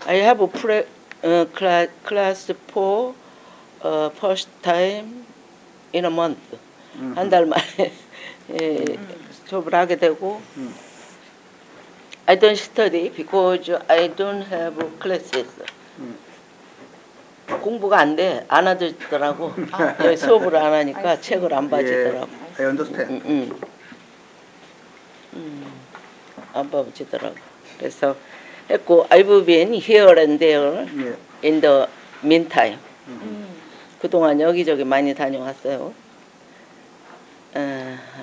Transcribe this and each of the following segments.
I have a class 4 first time in a month. 한 달 만에 수업을 하게 되고 I don't study because I don't have classes. 공부가 안 돼. 안 하더라고. 수업을 안 하니까 책을 안 봐주더라고. I understand. 안 봐주더라고. 그래서 했고 I've been here and there in the meantime. 그동안 여기저기 많이 다녀왔어요.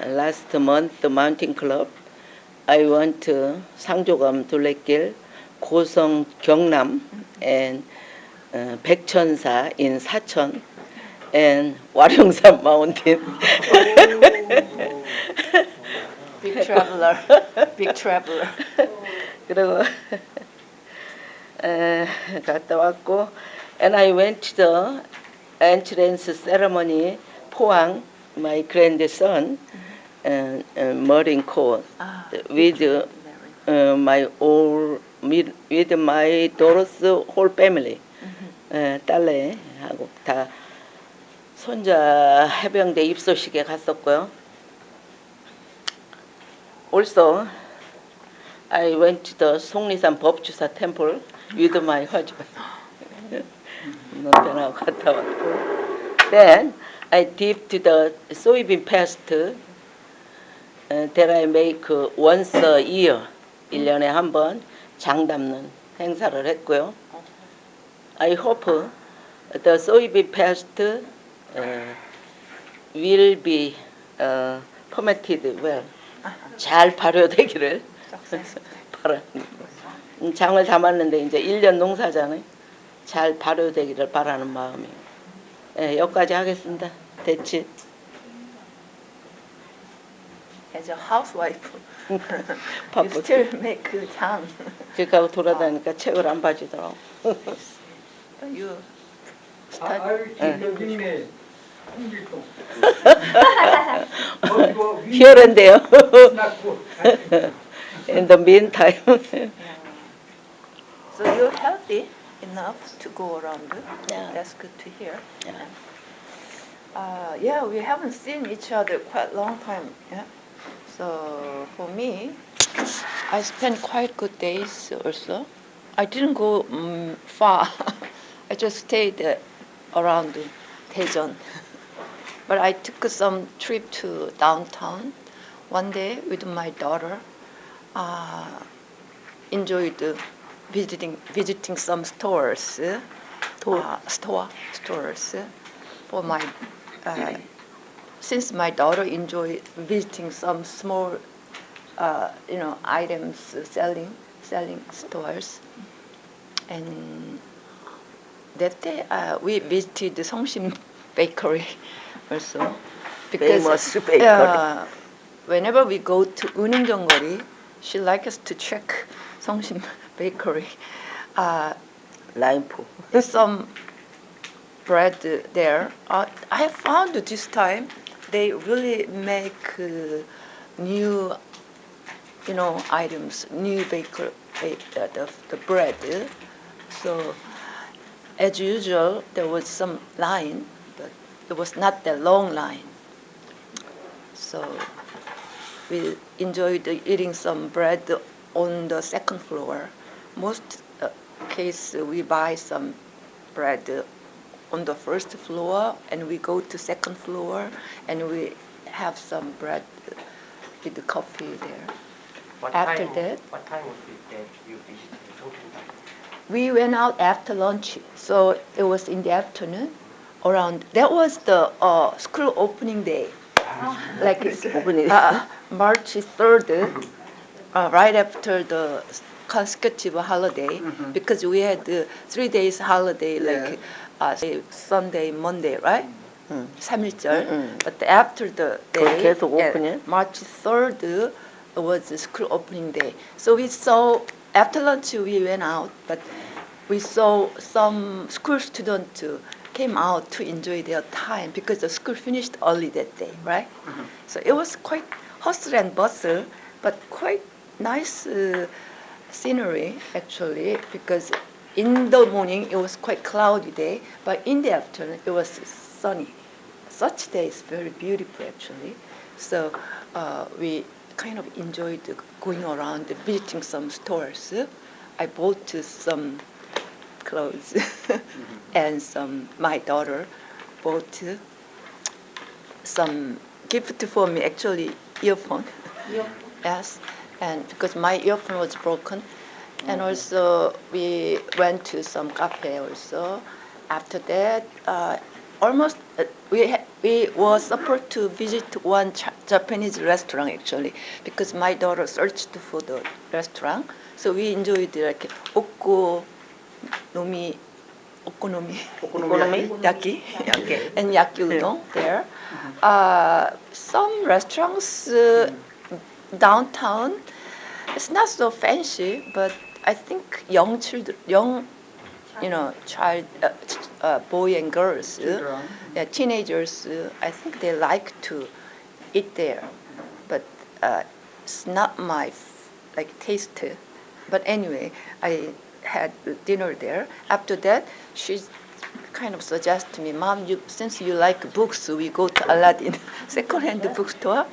Last month, the Mountain Club. I went to 상조감 둘레길, 고성 경남, and 백천사 in 사천, and 와룡산 Mountain. Big traveler, big traveler. 그리고 갔다 왔고, and I went to the entrance ceremony 포항, my grandson, Marine Corps, with my with my daughter's whole family, 딸내하고 다 손자 해병대 입소식에 갔었고요. Also, I went to the 속리산 법주사 temple with my husband. 남편하고 갔다 왔고. Then I dipped the soybean paste that I make once a year. 1년에 한 번 장 담는 행사를 했고요. I hope the soybean paste will be fermented well. 잘 발효되기를 바랍니다. 장을 담았는데 이제 1년 농사잖아요. 잘 발효되기를 바라는 마음이에요. 여기까지 하겠습니다. 됐지? As a housewife, you 바쁘지? still make 장. 그러니까 돌아다니까 책을 안 봐주더라고. You study. 아유 진경진네 홍길동 Here and there. 났고 In the meantime. So you're healthy enough to go around. Yeah. That's good to hear. Yeah. Yeah, we haven't seen each other quite a long time. Yeah. So for me, I spent quite good days also. I didn't go far. I just stayed around Daejeon. But I took some trip to downtown one day with my daughter. Enjoyed visiting some stores. Stores for my since my daughter enjoyed visiting some small items selling stores, and that day we visited the Songsim Bakery also because Famous bakery. whenever we go to Uningjeonggeori, she likes us to check Songsim Bakery. 라인포. Some bread there. I found this time they really make new, items, new the bread. So as usual, there was some line, but it was not that long line. So we enjoyed eating some bread on the second floor. Most case we buy some bread on the first floor, and we go to second floor, and we have some bread with the coffee there. What After time, that, what time was it that you visited Songsin? we went out after lunch, so it was in the afternoon. Around that was the school opening day, like 오픈이 March 3rd, right after the consecutive holiday, because we had 3 days holiday, like say Sunday, Monday, right? 3일절. But after the day, 계속 오픈이에요? March 3rd was the school opening day. So we saw, after lunch we went out, but we saw some school students came out to enjoy their time because the school finished early that day, right? So it was quite hustle and bustle, but quite nice scenery actually, because in the morning it was quite cloudy day, but in the afternoon it was sunny. Such day is very beautiful actually. So we kind of enjoyed going around visiting some stores. I bought some clothes and my daughter bought some gift for me, actually earphone. Yes, and because my earphone was broken, and also we went to some cafe also. After that, almost we were supposed to visit one Japanese restaurant actually, because my daughter searched for the restaurant. So we enjoyed like okonomi, yaki, Okay. and yaki udon there. Some restaurants downtown, it's not so fancy, but I think young children, boy and girls, yeah, teenagers, I think they like to eat there, but it's not my taste. But anyway, I had dinner there. After that, she kind of suggested me, Mom, since you like books, we go to Aladdin second-hand bookstore.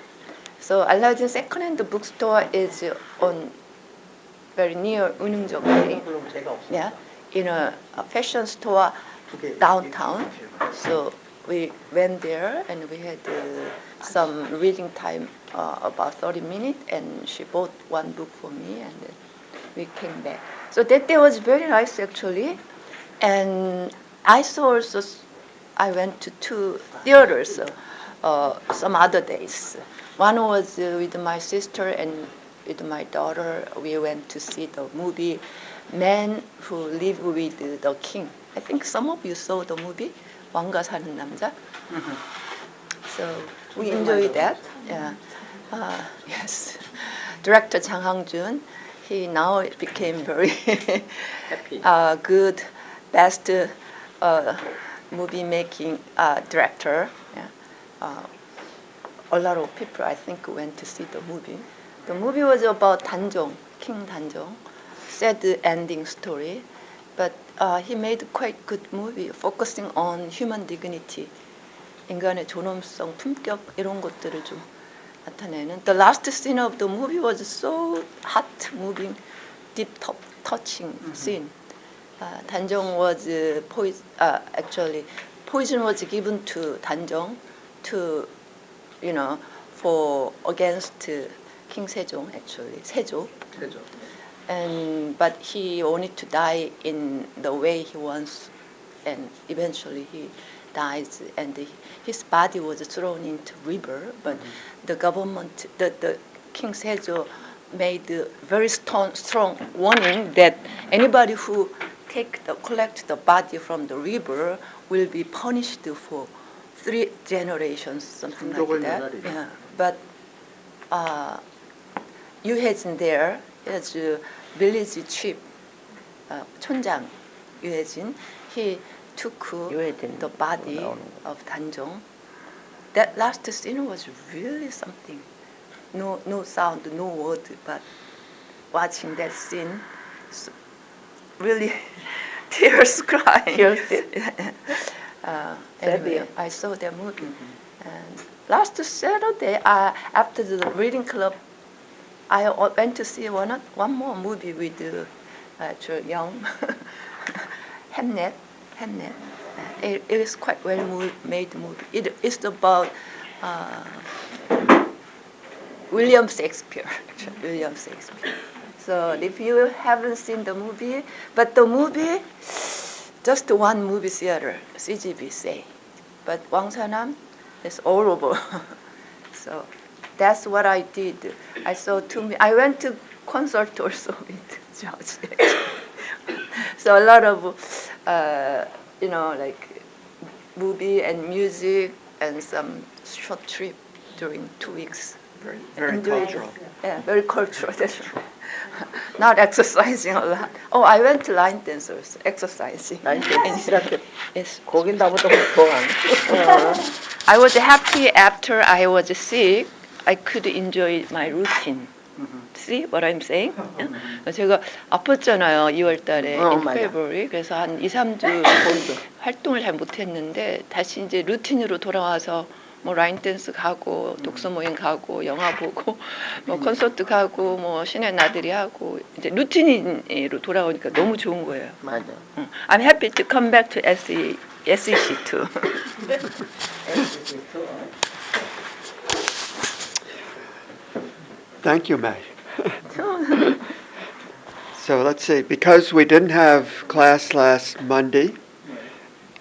So Aladdin second-hand bookstore is on very near Unungjeong. Yeah, in a fashion store downtown. So we went there and we had some reading time, about 30 minutes, and she bought one book for me, and then we came back. So that day was very nice actually, and I saw also. I went to two theaters some other days. One was with my sister and with my daughter. We went to see the movie Man Who Lived with the King. I think some of you saw the movie 왕가 사는 남자. So we enjoyed that. Yeah. Yes. Director Jang Hang-jun, he now became very Happy. good, best movie making director. Yeah. A lot of people, I think, went to see the movie. The movie was about Danjong, King Danjong, sad ending story, but he made quite good movie focusing on human dignity, 인간의 존엄성, 품격 이런 것들을 좀 나타내는. The last scene of the movie was so heart-moving, deep touching scene. Danjong was actually poison was given to Danjong to, for against King Sejong actually, Sejo. But he wanted to die in the way he wants, and eventually he dies, and his body was thrown into river. But the government, the King Sejo, made a very strong warning that anybody who collect the body from the river will be punished for 3 generations, something like that. Yeah. But 유해진 there is a village chief, 촌장 유해진. He took the body of Danjong. That last scene was really something. No sound, no word, but watching that scene, really tears crying. Tears. Anyway, I saw that movie. And last Saturday, after the reading club, I went to see one more movie with Jo Young, Hamnet. It is quite well made movie. It's about William Shakespeare. Actually, William Shakespeare. So if you haven't seen the movie, but the movie, just one movie theater, CGV say, but Wang Sanam is all over. So that's what I did. I saw 2. I went to concert also with George. So a lot of, like movie and music and some short trip during 2 weeks. Very cultural. Yeah, very cultural. That's right. Not exercising a lot. Oh, I went to line dance also, exercising. line dance. 이렇게 Yes. 거긴 나보다 못하는. I was happy after I was sick. I could enjoy my routine. See what I'm saying? 제가 아팠잖아요. 2월 달에 in 맞아. February. 그래서 한 2, 3주 활동을 잘 못했는데 다시 이제 루틴으로 돌아와서 뭐 라인 댄스 가고 독서 모임 가고 영화 보고 뭐 콘서트 가고 뭐 신의 나들이 하고 이제 루틴으로 돌아오니까 너무 좋은 거예요. 맞아. I'm happy to come back to SEC too. Thank you, May. So let's see, because we didn't have class last Monday,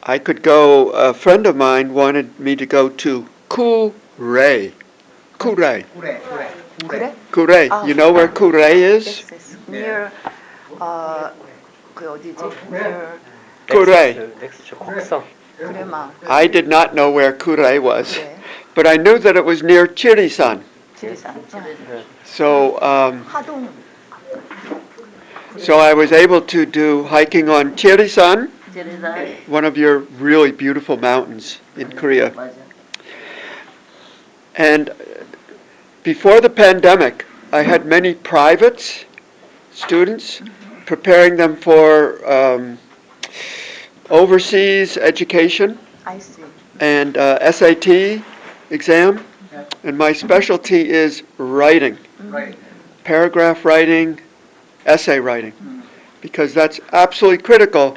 I could go, a friend of mine wanted me to go to Kure. Kure. 그래? Kure. You know where Kure is? Yes, yes. Near 그 어디지? Near Kure. 넥스트 곡성. 그래마. I did not know where Kure was, 네. but I knew that it was near Chirisan. 지리산. So, 하동. so I was able to do hiking on Chirisan, 지리산. one of your really beautiful mountains in Korea. 맞아. And before the pandemic, I had many private students, preparing them for overseas education I see. and SAT exam. And my specialty is writing, Right. paragraph writing, essay writing, because that's absolutely critical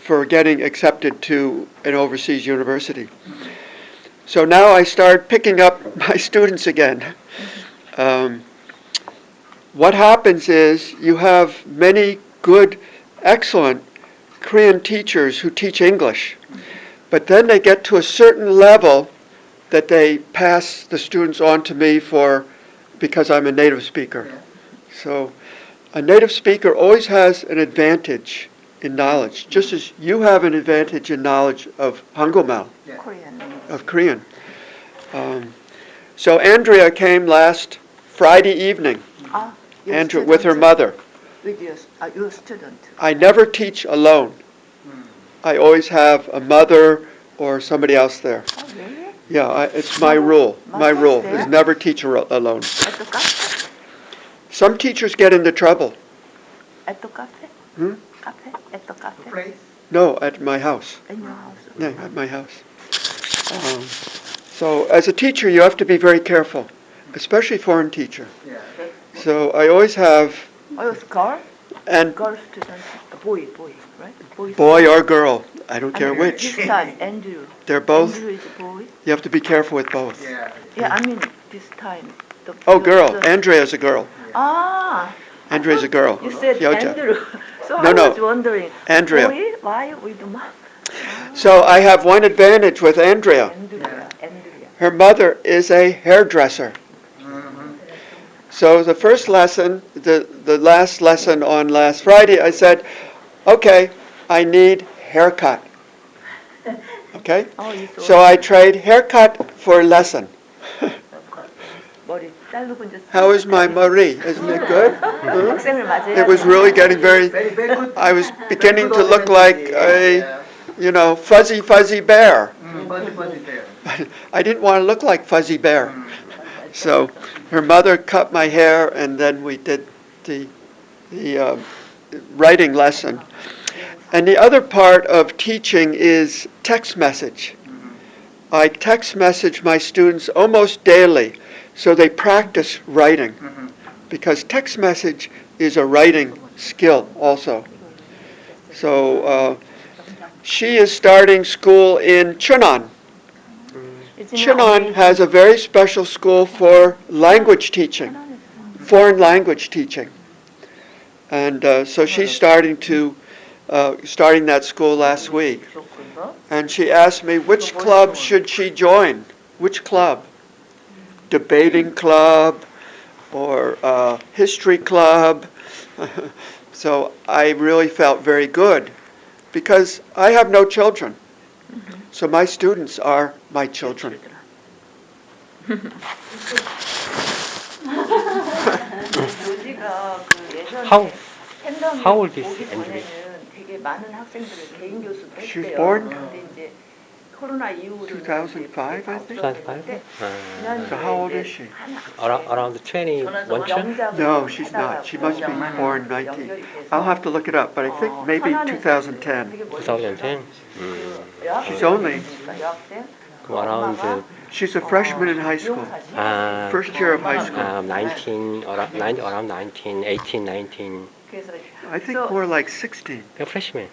for getting accepted to an overseas university. So now I start picking up my students again. What happens is you have many good, excellent Korean teachers who teach English, but then they get to a certain level that they pass the students on to me for because I'm a native speaker. So a native speaker always has an advantage in knowledge, just as you have an advantage in knowledge of Hangulmal, Korean. of Korean. So Andrea came last Friday evening, Your Andrea, with her student? mother. With your student. I never teach alone. I always have a mother or somebody else there. Oh, really? Yeah, it's my Mother? rule. My Mother's rule there? is never teach alone. At the cafe? Some teachers get into trouble. At the cafe? Hmm? Cafe? At the cafe? Place. No, at my house. In your house? Yeah, at my house. So as a teacher, you have to be very careful, especially foreign teacher. Yeah. So I always have, Oh, it's girl? and Girl student. Boy, right? boy or girl, I don't I care mean, which. This time, Andrew. They're both, Andrew is a boy. you have to be careful with both. Yeah. Yeah, I mean, this time. Oh, girl. Andrea's a girl. Ah. Andrea's a girl. You said Hyoja. Andrew. So No, I no. was wondering. Andrea. Boy? Why with mom? So I have one advantage with Andrea. Andrea. Her mother is a hairdresser. So the first lesson, the last lesson on last Friday, I said, okay, I need haircut. Okay? Oh, you saw So I trade haircut for lesson. 머리 자르고 이제 How is my Marie? Isn't it good? Huh? 학생을 맞이해야 It was 돼요. really getting very, Very good. I was beginning to look like a, fuzzy bear. Fuzzy there. I didn't want to look like Fuzzy Bear. So her mother cut my hair, and then we did the writing lesson. And the other part of teaching is text message. I text message my students almost daily, so they practice writing, because text message is a writing skill also. So she is starting school in Cheonan. Cheonan has a very special school for language teaching, foreign language teaching. And so she's starting that school last week. And she asked me, which club should she join? Which club? Debating club or history club? So I really felt very good because I have no children. So my students are my children. 로지가 그 예전에 How 팬덤이 old is 오기 Andrew? 전에는 되게 많은 학생들을 개인 교수도 She was 했대요. born? 근데 이제 코로나 이후로 2005, I think. 2005? So how old is she? Around 21, 2? No, she's not. She must be born 19. I'll have to look it up, but I think maybe 2010. 2010? She's only, Around she's a freshman in high school. First year of high school. 19, around 19, 18, 19. I think more like 16. A freshman.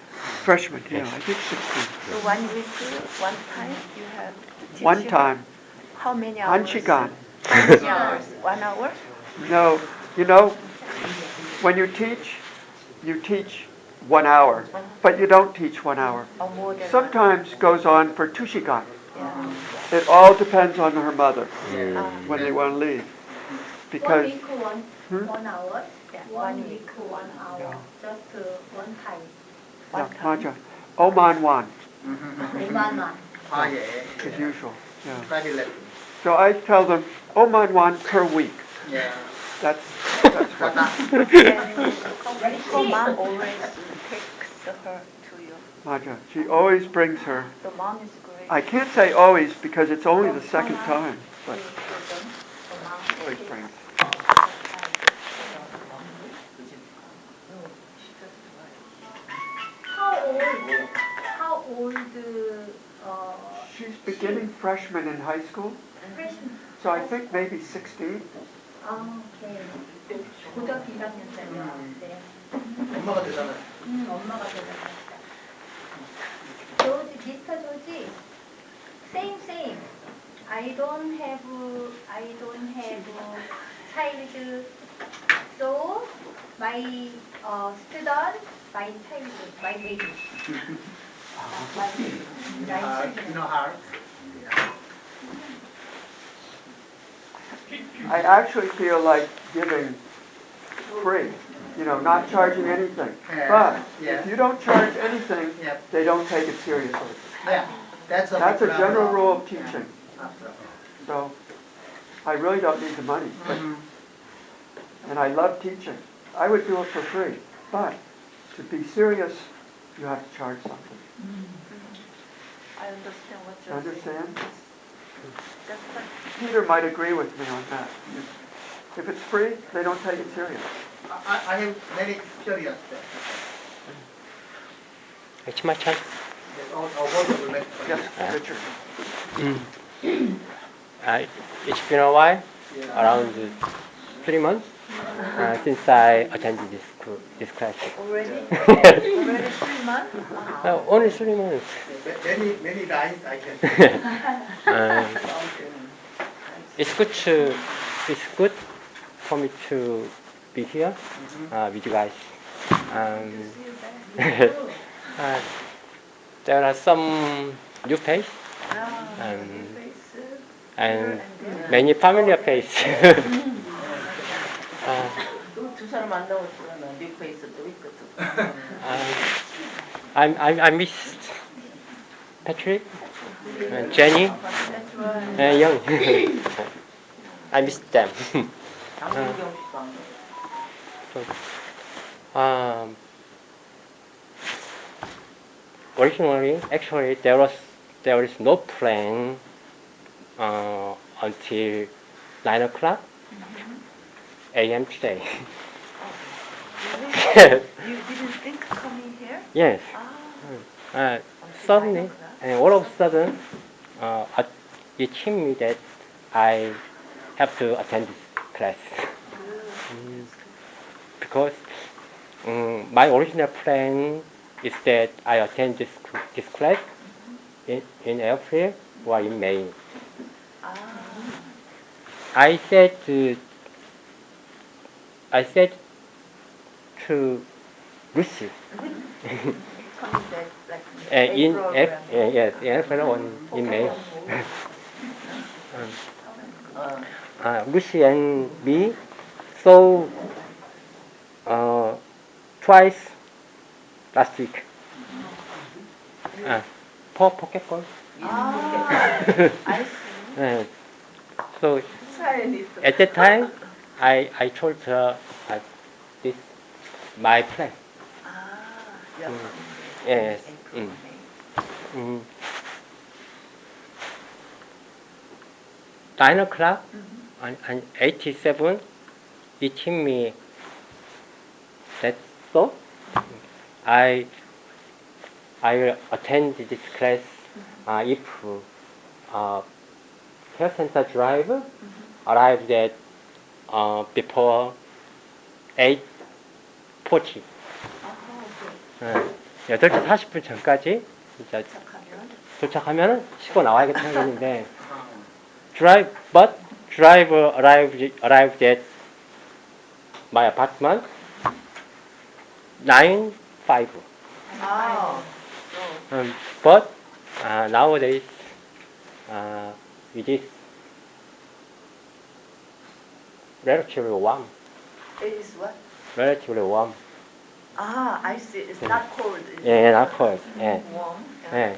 Freshman, yeah, I think 16. So 1 week, one time you have to teach One her? time, How many hours? 1 시간. How many hours? 1 hour? No, you know, when you teach 1 hour, but you don't teach 1 hour. Or more than Sometimes goes on for 2 시간. Yeah. It all depends on her mother Mm. when they want to leave. 1 Because, week, hmm? 1 hour. Yeah, 1 week, 1 hour. Yeah. Just one time. Yeah, 맞아. 오만 원 5만 원. 아, 예. is usual. Yeah. Private lesson. So I tell them 오만 원 per week. Yeah. That's what. So mom always takes her to you. 맞아. She always brings her. So mom is great. I can't say always because it's only the second time, but So mom always brings. How old She's beginning freshman in high school, freshman? so I think maybe 16. 아, 오케이. 고등학교 1학년짜리야. 네. 엄마가 되잖아요. 엄마가 대단하시다. 조지, 미스터 조지. Same. I don't have child. So my student, my child, my baby. My You know her? I actually feel like giving free, not charging anything. But if you don't charge anything, they don't take it seriously. Yeah. That's That's a general rule of teaching. Absolutely. So I really don't need the money. And I love teaching. I would do it for free. But to be serious, you have to charge something. I understand what You you're saying. understand? That's right. Peter might agree with me on that. If it's free, they don't take it serious. I have many experience there. It's my chance. Yes, what you will make. Yes, Richard. It's been a while, Yeah. around 3 months, since I attended this class. Already? Yes. Already 3 months? Only 3 months. Many guys I can. It's good for me to be here with you guys. There are some new face and many familiar face. 또 두 사람 안 나올 줄 아나. 뉴페이스 또 있거든. I missed Patrick, Jenny, and Young. I missed them. 장민경 씨도 안 나올 Originally, actually, there is no plan until 9 o'clock a.m. today. Really? You didn't think coming here? Yes. Suddenly, and all of a sudden, it hit me that I have to attend this class. Because my original plan is that I attend this class in April or in May. I said to Lucy Coming back like in April. yes, in April or in May. Lucy and me saw twice last week. For Pokeball. I see. So at that time, I told her this my plan. Yeah. Yes. April, May. 9 o'clock and 87, it hit me that so I will attend this class if care center drive arrived at before 8:40. 오케이. 8시 40분 전까지 진짜 도착하면 쉬고 나와야겠다 생각했는데 driver arrived at my apartment 9:05. 아. But nowadays it is relatively warm. It is what? Relatively warm. I see. It's not cold. It's Yeah, not cold. Yeah. warm. Yeah.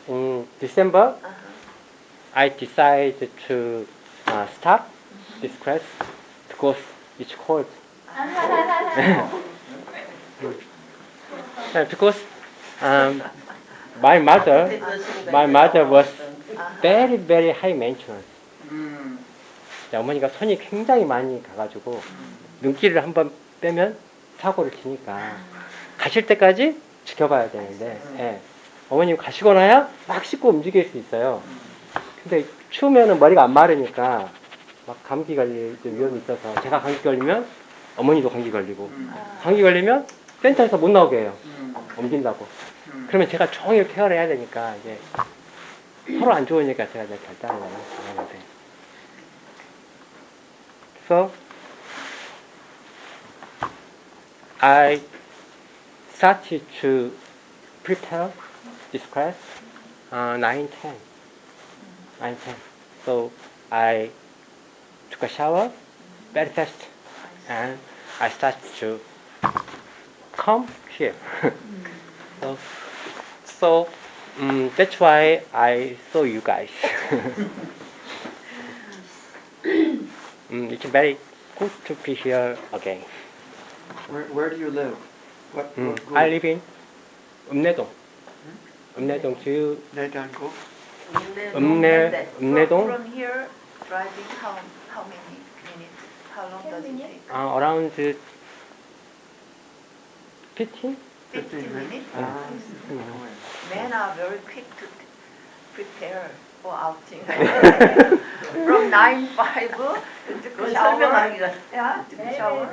In December, I decided to stop this class because it's cold. Yeah, because my mother was very, very high maintenance. 어머니가 손이 굉장히 많이 가가지고 눈길을 한번 빼면 사고를 치니까 가실 때까지 지켜봐야 되는데 예. 어머님 가시고 나야 막 씻고 움직일 수 있어요. 근데 추우면 머리가 안 마르니까 막 감기 걸릴 위험이 있어서 제가 감기 걸리면 어머니도 감기 걸리고 감기 걸리면 센터에서 못 나오게 해요. 옮긴다고. 그러면 제가 종일 케어를 해야 되니까 이제 서로 안 좋으니까 제가 이제 결단을 하는데. So I started to prepare this class 9:10. So I took a shower very fast and I started to come here. so that's why I saw you guys. It's very good to be here again. Where do you live? What I live in 읍내동. 읍내동 to 내단고? 읍내동 From here, driving how many minutes? How long does it take? around 15. 15 minutes? 네. Men are very quick to prepare for outing. From 9:05 to shower. 설명하기가 Yeah, to shower.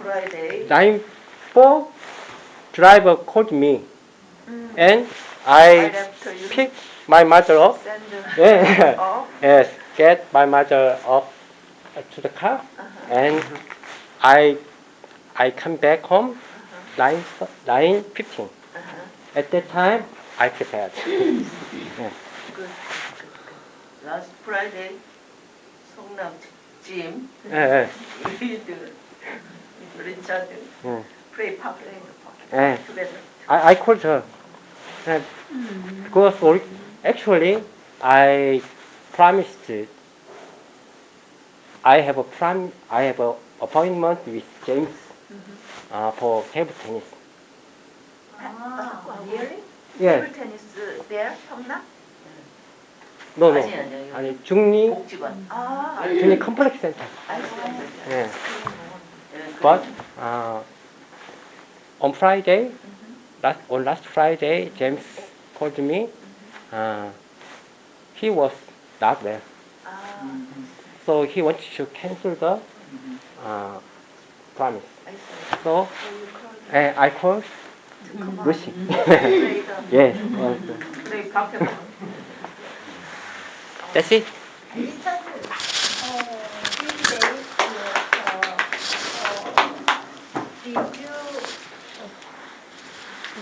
Friday. 9:04 driver called me and Right I after you picked my mother up. send Yeah. off. Yes, get my mother up to the car and I come back home 9:15. At that time I prepared. Yeah. Last Friday, 성남 Jim, Yeah. Richard, play poker Yeah. together. I called her. Because actually I promised I have a appointment with James for table tennis. Really? Yes. Table tennis there, 성남? No. 아니, 아니 중리 복지관. 중리 컴플렉스 센터. I see. 예. But on Friday, last Friday, James called me. He was not well, so he wanted to cancel the promise. I see. So you called I called to come on. Lucy. Play the Yes. play poker. That's it. 리차드, these days, did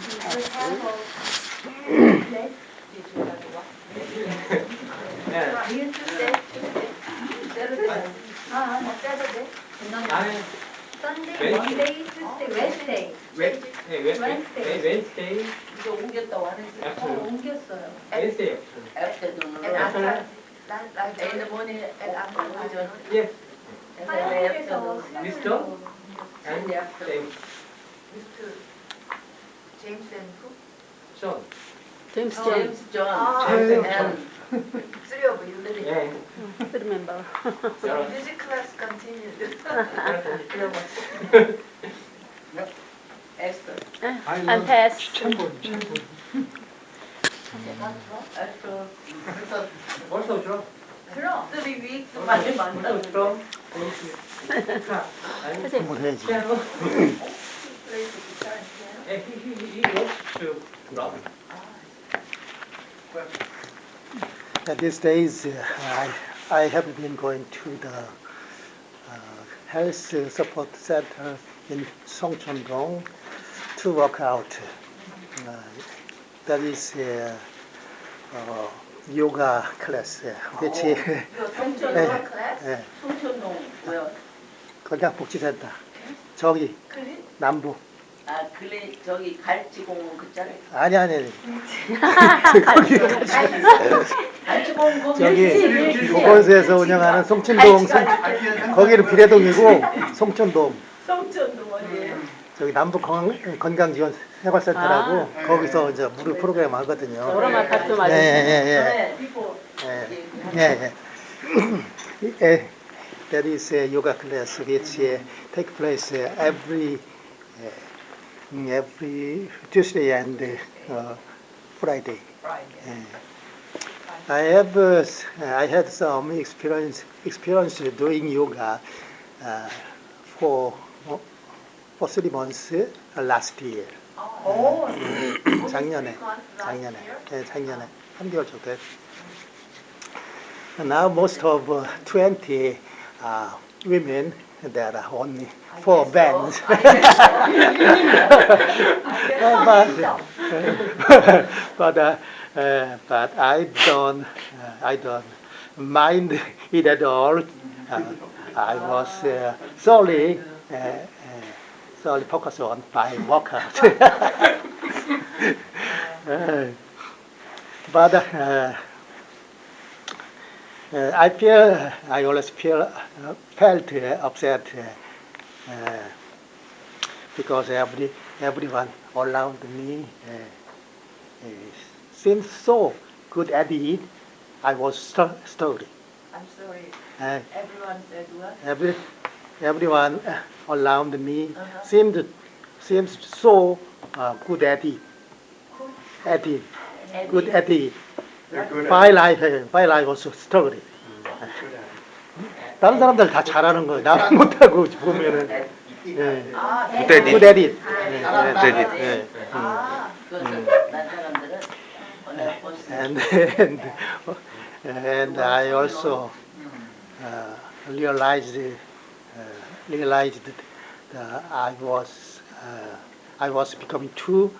you have a class? Did you have what? Yeah. Tuesday? Saturday? Saturday? Sunday, Monday, Tuesday, Wednesday. Wednesday. 이제 옮겼다고 안 했어요. 옮겼어요. Wednesday. Afternoon. And after In the morning, and after 오전. Yes. And then 화요일에서 afternoon. 수요일로 And Sunday afternoon. Mr. James and who? John. James John. Ah, James and Three of you. 예. Remember. So music class continued. Esther. And pass. 챔본, 챔본. Esther. 어서 오죠. 그럼 3 weeks 만에 만났는데. 그럼. 아니, 피아노. Plays the guitar and piano. 예, he wants to drum. These days, I have been going to the health support center in Songcheon-dong to work out. That is yoga class, which 성촌동 예, 성촌동 뭐야? 건강복지센터 저기 클린? 남부. 아 클린 저기 갈치공원 그 자리. 아니 갈치공원 거기. 저기 보건소에서 운영하는 송천동 거기는 비례동이고 송천동 성촌동 어디에요? 저기 남부 건강지원 생활센터라고 거기서 이제 무료 프로그램 하거든요. 오람 아파트 맞으세요? 전에 비포 That is a yoga class which take place every Tuesday and Friday. I had some experience doing yoga for 3 months last year. 작년에 3개월 정도 했어요. Now most of 20 women, there are only 4 men. But I don't mind it at all. I was solely focused on my workout. But I always felt upset because everyone around me seemed so good at it. I was struggling. I'm sorry. Everyone said what? Everyone around me seemed so good at it. Good at it. While I was struggling. 다른 사람들 다 잘하는 거예요. 나만 못하고 보면은. Good at it. 난 사람들은 And I also realized that I was becoming too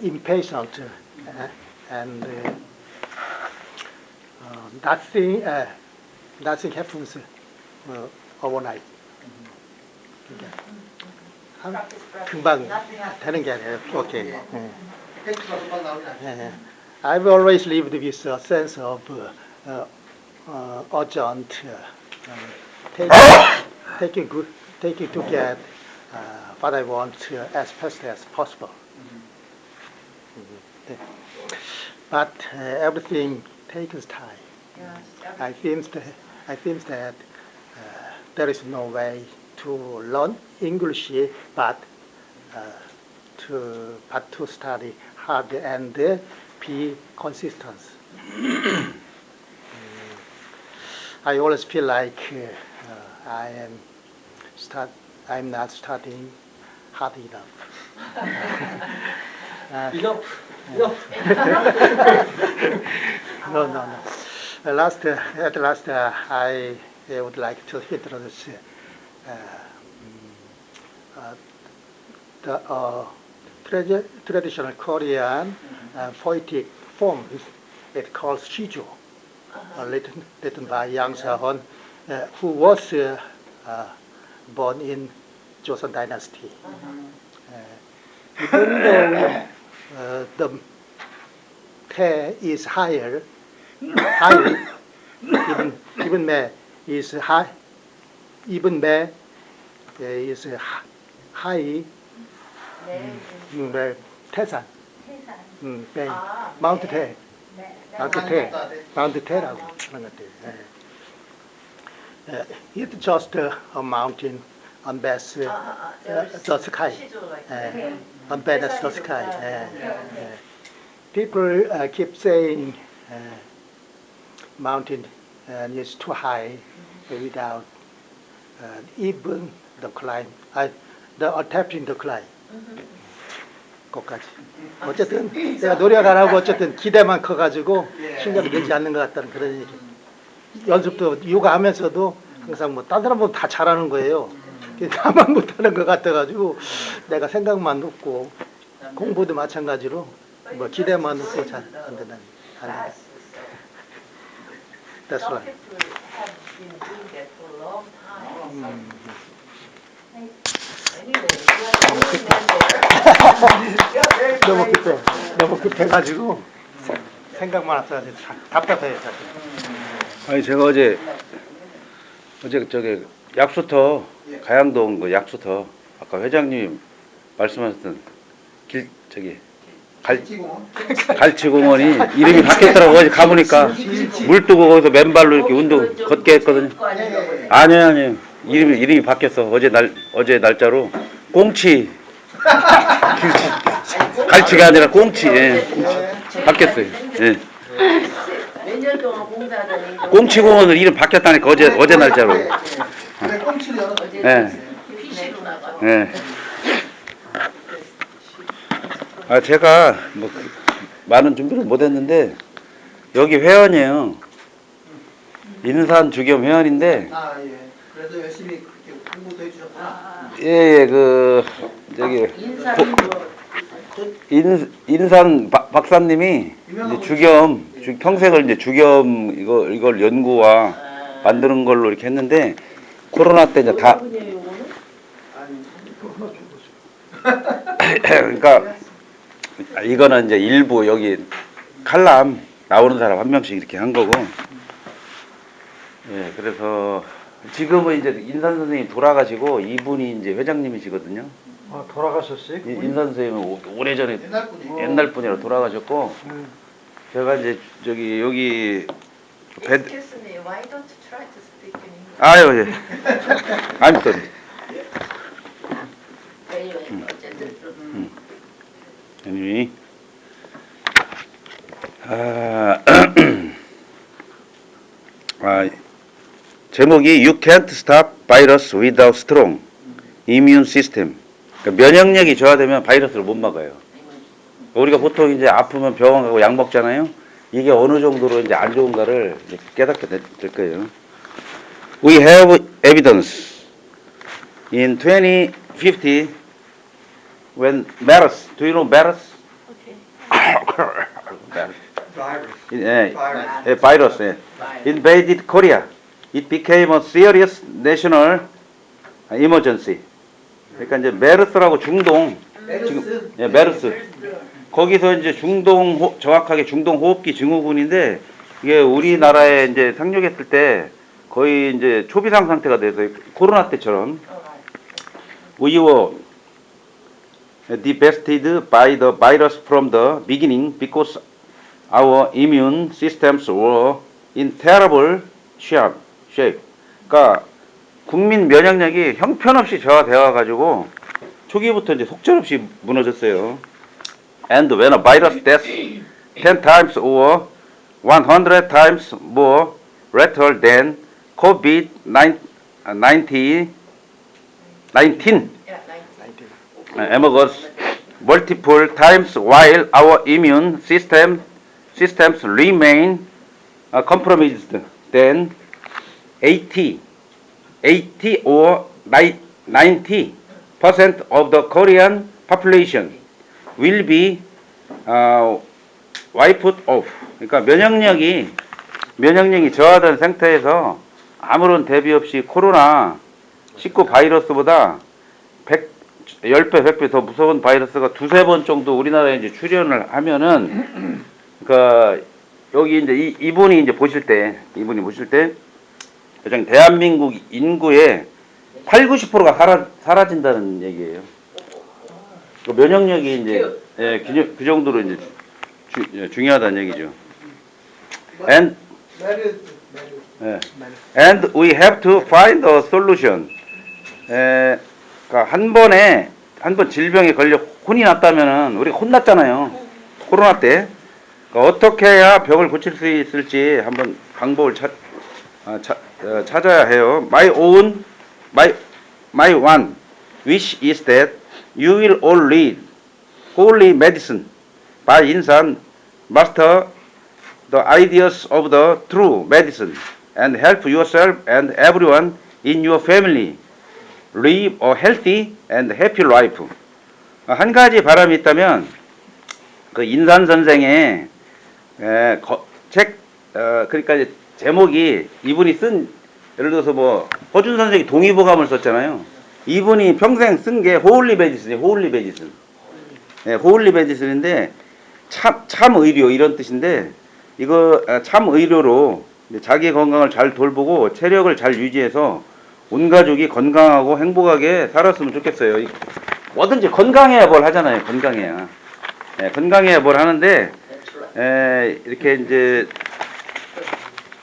impatient and nothing happens overnight. 금방 되는 게 아니에요. 오케이. I've always lived with a sense of urgent taking to get what I want as fast as possible. But everything takes time. I think that there is no way to learn English, but to study hard and be consistent. I always feel like I'm not studying hard enough. No. At last, I would like to introduce the traditional Korean poetic form. It calls Shijo, written by Yang Sa-hun, who was born in Joseon Dynasty. Even though the Tae is higher, even Me is high, even Me is high. 태산, Mount Tae. 마운트 테라고 하는 것들. It's just a mountain on best the sky. On best the sky. People keep saying mountain is too high without even the climb. The attempting to climb. 거기까지. 어쨌든 내가 노력 안 하고 어쨌든 기대만 커가지고 실력이 늘지 않는 것 같다는 그런 얘기. 연습도 요가하면서도 항상 뭐 딴 사람보다 다 잘하는 거예요. 나만 못하는 것 같아가지고 내가 생각만 높고 공부도 마찬가지로 뭐 기대만 높고 잘 안 된다. That's right. 너무 급해가지고 생각만 해서 답답해요. 사실. 아니 제가 어제 저기 약수터 가양동 그 약수터 아까 회장님 말씀하셨던 갈치공원이 이름이 바뀌었더라고. 어제 가보니까 물 뜨고 거기서 맨발로 이렇게 운동 걷게 했거든요. 아니에요. 이름이 바뀌었어. 어제 날짜로 꽁치 갈치가 아니라 꽁치. 예. 바뀌었어요. 예. 몇년 동안 공사하더니 꽁치공원을 이름 바뀌었다니까 어제 날짜로. 그래 꽁치를 열어. 예. PC로 나가. 예. 아 제가 뭐 많은 준비를 못했는데 여기 회원이에요. 인산 주겸 회원인데. 아 예. 그래도 열심히 그렇게 공부도 해주셨구나. 예, 그 저기 인산 박사님이 이제 주겸 평생을 이제 주겸 이걸 연구와 만드는 걸로 이렇게 했는데 코로나 때 이제 다 그러니까 이거는 이제 일부 여기 칼럼 나오는 사람 한 명씩 이렇게 한 거고. 예, 그래서 지금은 이제 인산 선생님이 돌아가시고 이분이 이제 회장님이시거든요. 아, 돌아가셨어요? 인산 선생님은 오래전에 옛날 분이. 옛날 분이라 돌아가셨고 제가 이제 저기 여기 Excuse me, why don't you try to speak in English? 아유 예. I'm sorry. anyway. 제목이 You can't stop virus without strong immune system. 그러니까 면역력이 저하되면 바이러스를 못 막아요. 우리가 보통 이제 아프면 병원 가고 약 먹잖아요. 이게 어느 정도로 이제 안 좋은가를 이제 깨닫게 될 거예요. We have evidence in 2050 when MERS, do you know MERS? Virus invaded Korea. It became a serious national emergency. 그러니까 이제 메르스라고 중동 지금 메르스 거기서 이제 정확하게 중동 호흡기 증후군인데 이게 우리나라에 이제 상륙했을 때 거의 이제 초비상 상태가 돼서 코로나 때처럼 we were devastated by the virus from the beginning because our immune systems were in terrible shape. 그러니까 국민 면역력이 형편없이 저하되어 가지고 초기부터 이제 속절없이 무너졌어요. And when a virus deaths 10 times or 100 times more lethal than COVID-19 emerges multiple times while our immune systems remain compromised, then 80 or 90% of the Korean population will be wiped off. 그러니까 면역력이 저하된 상태에서 아무런 대비 없이 코로나 19 바이러스보다 10배, 100배 더 무서운 바이러스가 두세 번 정도 우리나라에 이제 출현을 하면은 그 여기 이제 이분이 보실 때 대한민국 인구의 80-90%가 사라진다는 얘기예요. 그 면역력이 이제 그 정도로 이제 중요하다는 얘기죠. And and we have to find a solution. 그러니까 한 번 질병에 걸려 혼이 났다면은 우리가 혼났잖아요. 코로나 때. 그러니까 어떻게 해야 병을 고칠 수 있을지 한번 방법을 찾아야 해요. My one wish is that you will all read holy medicine by insan master the ideas of the true medicine and help yourself and everyone in your family live a healthy and happy life. 한 가지 바람이 있다면 그 인산 선생의 책 그러니까 이제 제목이 이분이 쓴 예를 들어서 뭐 허준 선생이 동의보감을 썼잖아요. 이분이 평생 쓴 게 호울리 메디슨이에요. 호울리 메디슨. 네, 호울리 메디슨인데 참 의료 이런 뜻인데 이거 참 의료로 자기 건강을 잘 돌보고 체력을 잘 유지해서 온 가족이 건강하고 행복하게 살았으면 좋겠어요. 뭐든지 건강해야 뭘 하잖아요. 건강해야. 네, 건강해야 뭘 하는데 이렇게 이제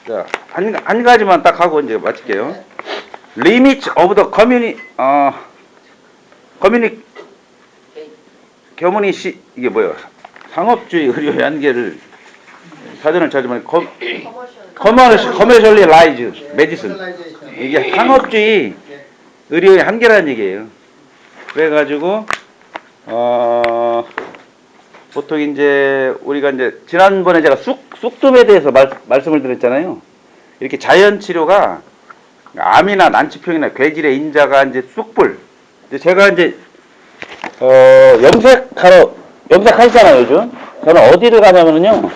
자, 한 가지만 딱 하고 이제 마칠게요. Limits of the community 이게 뭐예요? 상업주의 의료의 한계를 사전을 찾으면 commercialized medicine 이게 상업주의 의료의 한계라는 얘기예요. 그래가지고 보통 이제 우리가 이제 지난번에 제가 쑥뜸에 대해서 말씀을 드렸잖아요. 이렇게 자연 치료가 암이나 난치병이나 괴질의 인자가 이제 쑥불. 제가 이제 염색하잖아요 요즘. 저는 어디를 가냐면요.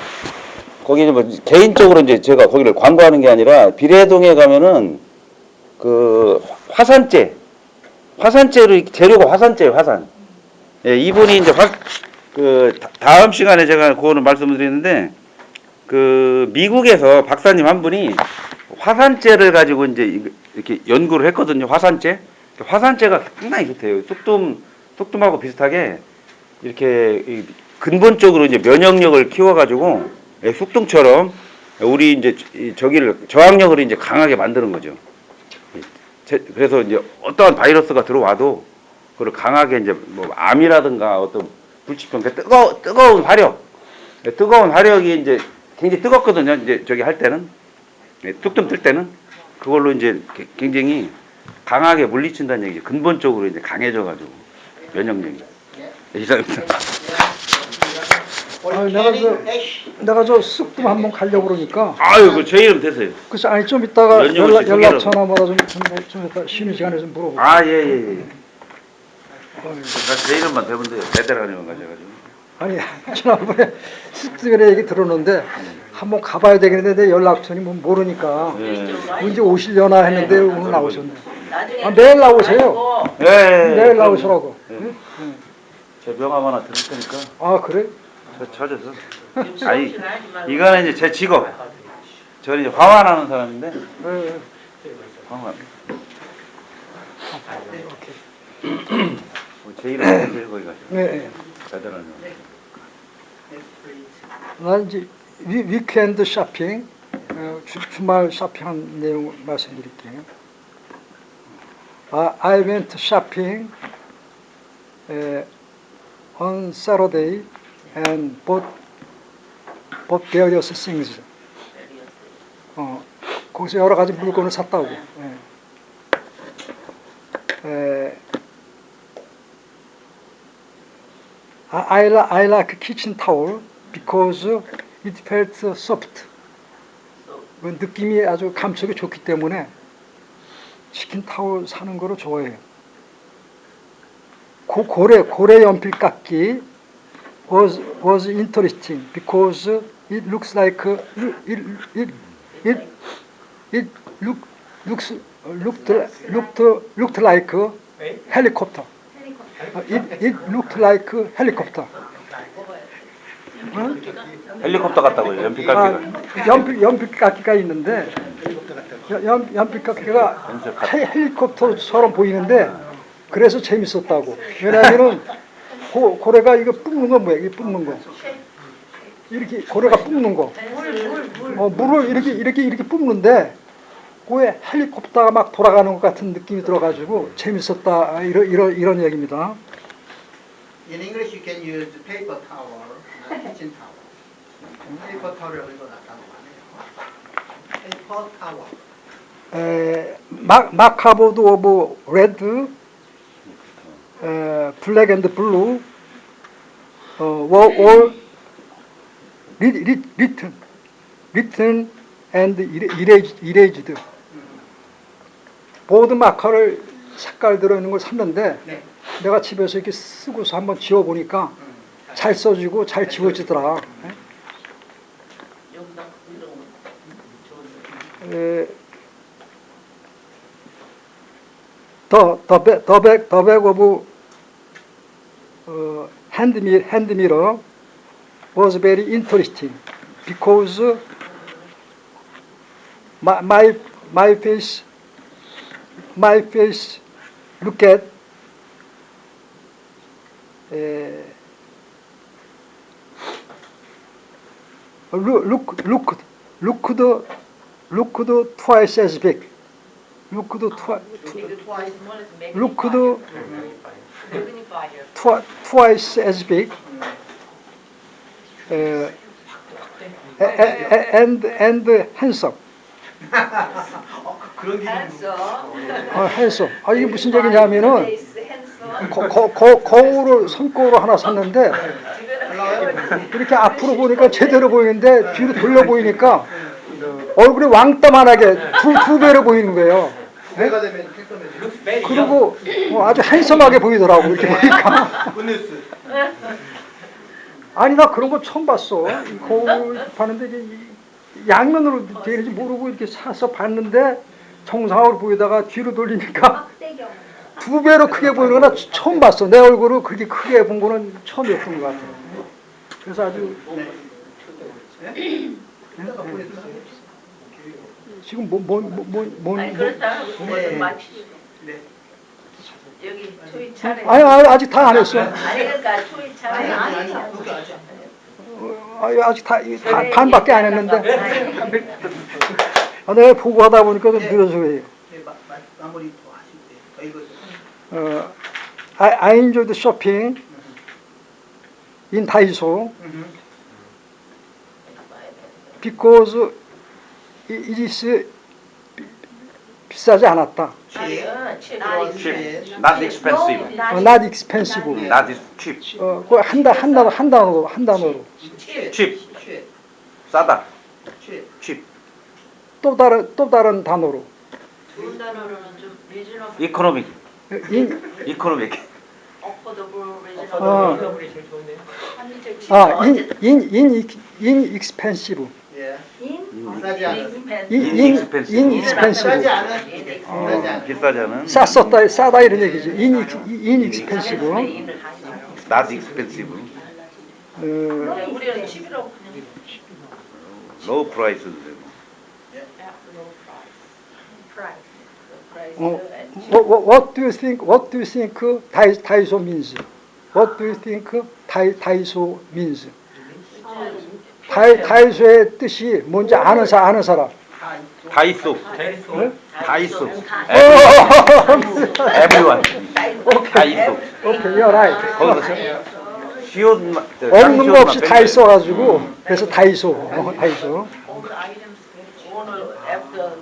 거기 뭐 개인적으로 이제 제가 거기를 광고하는 게 아니라 비례동에 가면은 그 화산재로 재료가 화산재예요 화산. 예, 이분이 이제 그 다음 시간에 제가 그거는 말씀을 드리는데 그 미국에서 박사님 한 분이 화산재를 가지고 이제 이렇게 연구를 했거든요. 화산재가 상당히 좋대요. 쑥뜸하고 비슷하게 이렇게 근본적으로 이제 면역력을 키워가지고 쑥뜸처럼 우리 이제 저항력을 이제 강하게 만드는 거죠. 그래서 이제 어떠한 바이러스가 들어와도 그걸 강하게 이제 뭐 암이라든가 어떤 불치병, 뜨거운 화력이 이제 굉장히 뜨겁거든요. 이제 저기 할 때는 쑥뜸 뜰 때는 그걸로 이제 굉장히 강하게 물리친다는 얘기죠. 근본적으로 이제 강해져가지고 면역력이. 이상입니다. 내가 저 쑥뜸 한번 가려고 그러니까. 아유, 그 제 이름 되세요. 그래서 아니 좀 이따가 연락 전화마다 좀 이따 쉬는 시간에 좀 물어보고. 아, 예. 제 이름만 대면 돼요. 베테랑이만 가셔가지고. 아니 지난번에 쑥뜸에 얘기 들었는데 한번 가봐야 되겠는데 내 연락처니 뭐 모르니까 언제 오시려나 했는데 오늘 나오셨네. 내일 나오세요. 내일 나오시라고. 제 명함 하나 드릴 테니까. 아 그래? 저 찾아서. 아니 이거는 이제 제 직업. 저는 이제 화환하는 사람인데. 화환. 제 이름 되세요 거기 가시죠. 네. 대단하네요. 난 이제 위켄드 쇼핑, 주말 쇼핑한 내용 말씀드릴게요. I went shopping on Saturday and bought various things. 거기서 여러 가지 물건을 샀다고. I like kitchen towel because it felt soft. 느낌이 아주 감촉이 좋기 때문에 치킨 타월 사는 거를 좋아해요. 고래 연필 깎기 was interesting because it looks like looked like helicopter. It looked like helicopter. 헬리콥터 같다고요. 연필 깎기가. 연필 깎기가 있는데 연필 깎기가 헬리콥터처럼 보이는데 그래서 재밌었다고. 왜냐하면은 고래가 이거 뿜는 거 뭐야? 이 뿜는 거. 이렇게 고래가 뿜는 거. 물을 이렇게 뿜는데 그에 헬리콥터가 막 돌아가는 것 같은 느낌이 들어가지고 재밌었다 이런 얘기입니다. In English, you can use paper towel, not kitchen towel. paper towel을 놨다고 하네요. paper towel. 마카보드 오브 레드, 블랙 앤드 블루, were all written and erased. 보드 마커를 색깔 들어있는 걸 샀는데 네. 내가 집에서 이렇게 쓰고서 한번 지워보니까 잘 써지고 잘 지워지더라. The back of hand mirror was very interesting because my face look at looked twice as big. Looked twice as big. And handsome. 그런 기능도 handsome. 이게 무슨 얘기냐면은 거울을 손거울을 하나 샀는데 이렇게 앞으로 보니까 제대로 보이는데 뒤로 돌려 보이니까 얼굴이 왕따만하게 두 배로 보이는 거예요. 내가 되면 헬멧 그리고 아주 핸섬하게 보이더라고 이렇게 보니까. 아니 나 그런 거 처음 봤어. 이 거울 봤는데 이게 양면으로 되는지 모르고 이렇게 사서 봤는데 정상으로 보이다가 뒤로 돌리니까 두 배로 크게 보이는 거나 처음 봤어. 내 얼굴을 그렇게 크게 본 거는 처음이었던 것 같아요. 그래서 아주 지금 그렇다 그거는 마치 여기 초이 차례. 아니 아직 다 안 했어. 아니 그러니까 초이 차례. 아직 다 반밖에 안 했는데. 내가 보고 하다 보니까 좀 늘어서 그래요. 마무리 더 하실 때 더 읽어서. I enjoyed shopping in Daiso because it is 비싸지 않았다. cheap, not expensive. Not expensive. Not is cheap. 그 한 단어로. cheap. 싸다. cheap. 또 다른 단어로. 좋은 단어로는 좀 리즈너블. economic. economic. 어포더블 리즈너블. inexpensive. 비싸지 않은. inexpensive. 비싸지 않은. 싸다 이런 얘기지. inexpensive. not expensive. 우리는 칩이라고 그냥. low price. What do you think Daiso means? What do you think Daiso means? 다이소의 뜻이 뭔지 아는 사람. 다이소. 다이소. everyone. 다이소. Okay, you're right. 거기서 쉬운 없는 거 없이 다 있어가지고 그래서 다이소. 오늘 after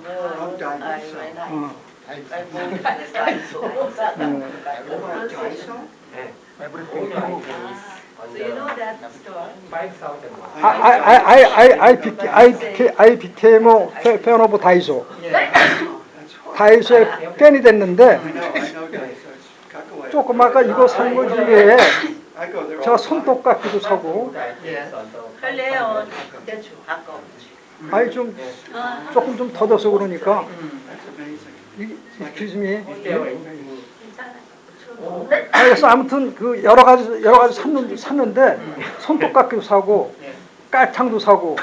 So you know that store? I became a fan of 다이소. 다이소의 팬이 됐는데 조금 아까 이거 산 거 중에 제가 손톱깎이도 사고 할래요. 대충 아까웠지. 아니 조금 좀 더뎌서 그러니까 excuse me. 그래서 아무튼 그 여러 가지 샀는데 손톱깎이도 사고 깔창도 사고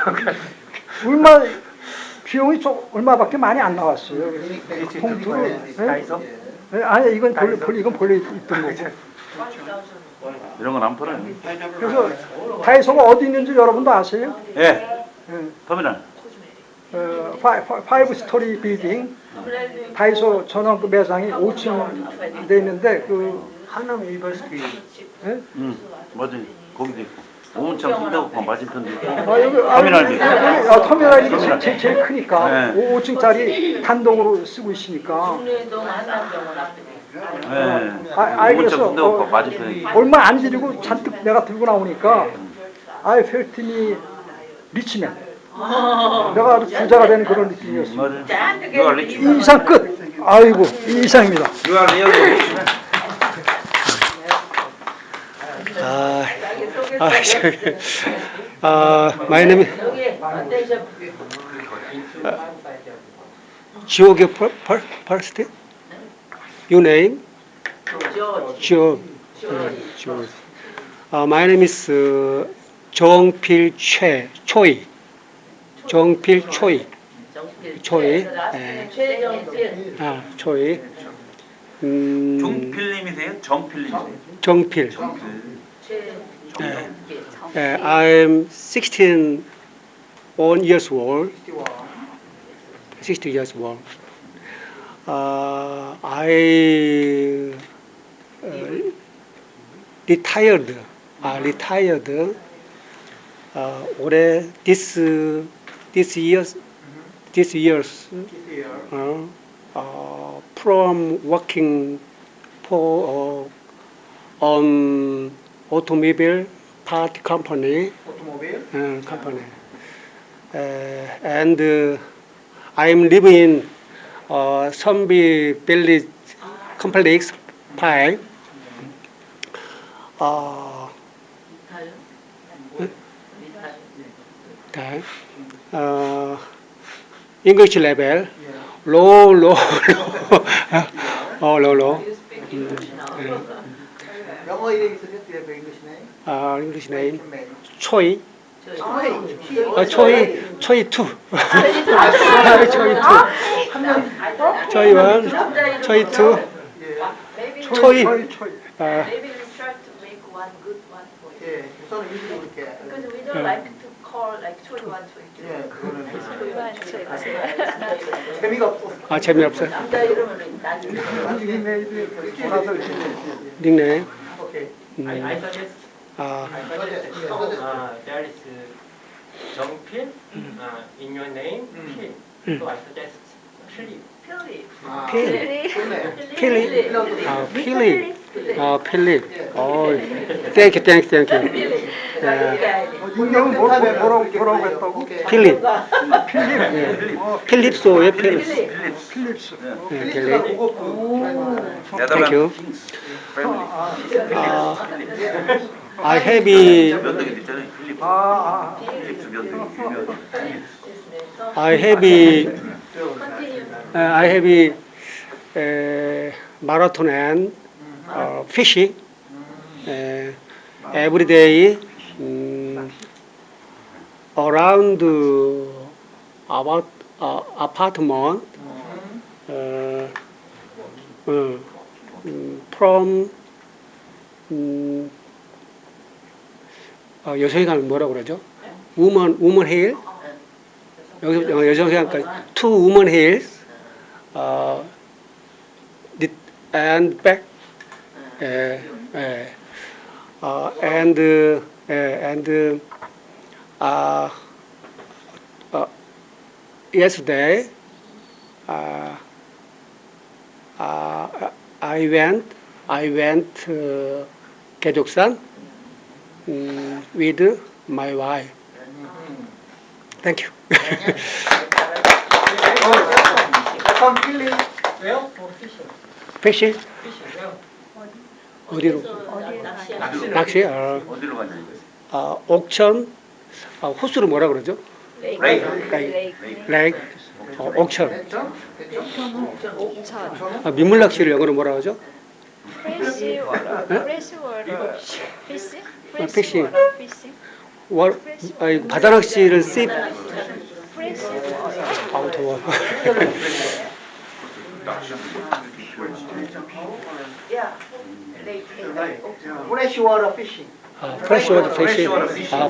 비용이 얼마밖에 많이 안 나왔어요. 봉투를 아니 이건 본래 있던 거고 이런 건 안 팔아요. 그래서 다이소가 어디 있는지 여러분도 아세요? 예, 예. 터미널. 파이브 스토리 빌딩 다이소 전원 그 매장이 5층 돼 있는데 그 하남 유니버시티. 예? 맞아요. 거기도 있고. 오문창 순대국밥 맞은편도 있고. 여기 터미널도 있고. 터미널이 터미널. 제일 크니까 네. 5층짜리 단독으로 쓰고 있으니까 중례동 한남병원 앞쪽에. 예. 그래서 오문창 순대국밥 맞은편에 있고. 얼마 안 들이고 잔뜩 내가 들고 나오니까 I felt me 리치맨. 내가 아주 부자가 되는 그런 느낌이었어요. 맞아요. You are rich. 이 이상 끝. 아이고 이 이상입니다. You are really rich. My name is 여기 어텐션 George first. Your name? 조지. George. My name is 정필 Choi. 정필 Choi. Choi. 최정필. Choi. 종필님이세요? 정필님이세요? 정필. 최정필. I'm 16 years old. 60 years old. I retired. 올해 this years from working for on automobile part company. And I'm living in Sunbi Village Complex 5. English level, low. low. 영어 이름 있으세요? Do you have English name? English name, What's your name? Choi. Choi. Choi 2. Choi 2. Choi 1, Choi 2. Choi. Maybe we try to make one good one for you. 예, 우선 이름을 이렇게. Because we don't like to call like Choi 1, Choi 2. 예, 그거는 Choi 1, 재미가 없어서. 재미없어요. 남자 이름은 난 닉네임. 오케이. I suggest there is 정필 in your name, Phil. So I suggest Philip. 필립. 필립. Thank you. 닉네임은 뭐라고 했다고? 필립. 필립소의 필립. 필립스. 필립스가 고급부. Thank you. 킹스 패밀리. I have 면도기 있잖아요. 필립스 면도기 유명한. I have marathon and fishing every day around about apartment from 여성이 가면 뭐라고 그러죠? woman hill 여기서 여성이 가니까 to woman hills and back and yesterday I went 계족산 with my wife. Thank you. 약간 필립. 왜요? 피싱. 패시 피싱 왜요? 어디로? 낚시. 어디로 가냐 이거. 옥천. 호수를 뭐라 그러죠? 레이크. 옥천. 민물 낚시를 영어로 뭐라 그러죠? Fresh water. Fresh water. Fishing? Fishing. Fishing? 바다 낚시를 Fresh water. 더워. fresh water fishing. freshwater fishing.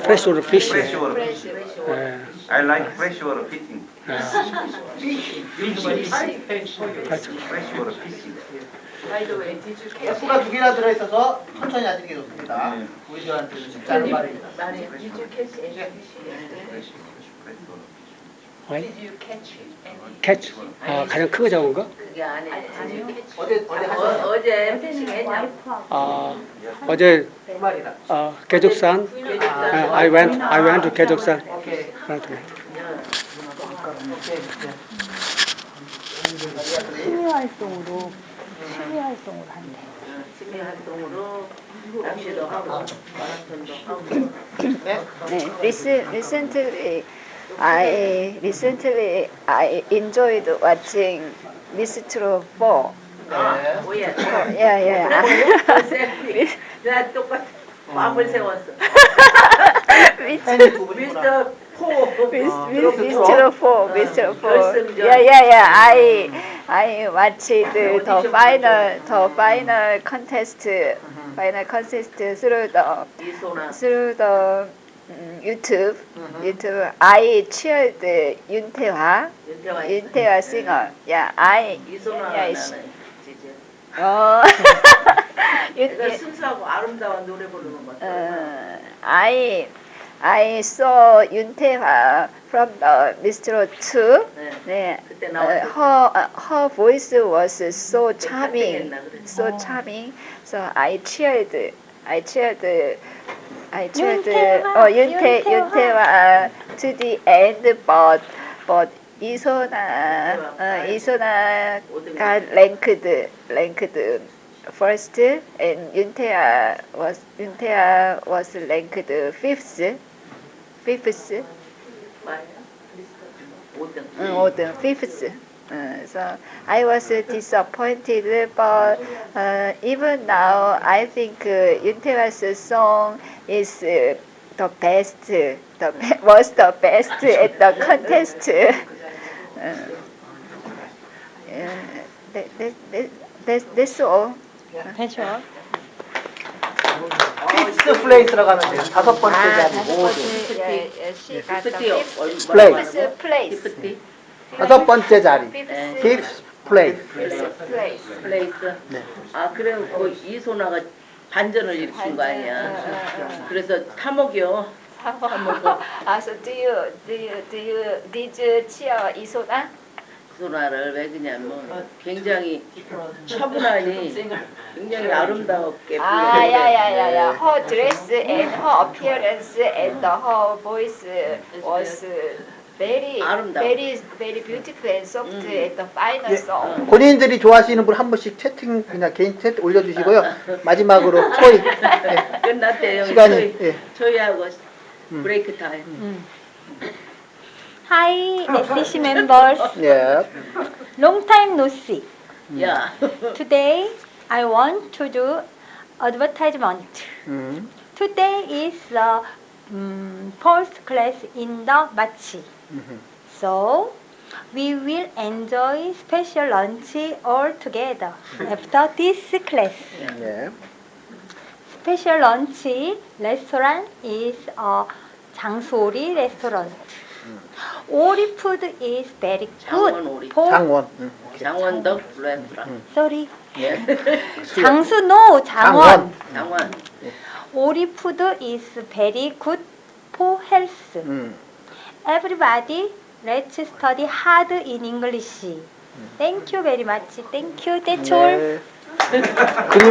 freshwater fishing. I like freshwater fishing. freshwater fishing. F가 두 개나 들어있어서 천천히 하시는 게 좋습니다. 우리들한테는 쉽지 말이에요. Did you catch any fish? catch. 가장 큰 거 잡은 거? 그게 아니에요. 어제 하셨어요? 어제 피싱했냐? 어제 두 마리나. 계족산. I went to 계족산. 오케이. 취미 활동으로 한대. 취미 활동으로 낚시도 하고 마라톤도 하고. 네, recently I enjoyed watching Mistro 4. 오예. Yeah. 나 똑같아. 마음을 세웠어. 팬이 두 분이구나. Mr. 4. 결승전. Yeah. I watched the final contest through the YouTube. I cheered 윤태화 singer. 이소나는 지지. 내가 순수하고 아름다운 노래 부르는 것 같아. I saw 윤태화 from the Mr. 2. 네. 그때 나왔어. Her voice was so charming. So I cheered 윤태화 to the end, but 이소나 got ranked first, and 윤태화 was ranked fifth. 5등, fifth. So I was disappointed, but even now I think 윤태화's song is the best, was the best at the contest. That's all. 대쇼. 픽스 플레이스라고 하면 돼요. 다섯 번째 자리. Place. 다섯 번째 자리. 픽스 플레이스. 플레이스. 아 그래 그 이소나가 반전을 일으킨 거 아니야. 그래서 탐욕이요. So did you cheer 이소나? 이소나를 왜 그냐면 굉장히 차분하니 굉장히 아름답게 Yeah. Her dress and her appearance and her voice was very beautiful and soft at the final song. 본인들이 좋아하시는 분 한 분씩 채팅 그냥 개인 채팅 올려주시고요. 마지막으로 초이. 네. 끝났대요. 시간이. 초이하고 브레이크 타임. Hi, SCC members. 예. Long time no see. 야. Today I want to do advertisement. Today is the first class in the Machi. So we will enjoy special lunch all together after this class. 예. Special lunch restaurant is a 장소리 restaurant. O리 food is very good. 장원. 장원덕 레스토랑. Sorry. 예. 장수 no 장원. 장원. O리 food is very good for health. Everybody, let's study hard in English. Thank you very much. Thank you. That's all. 그림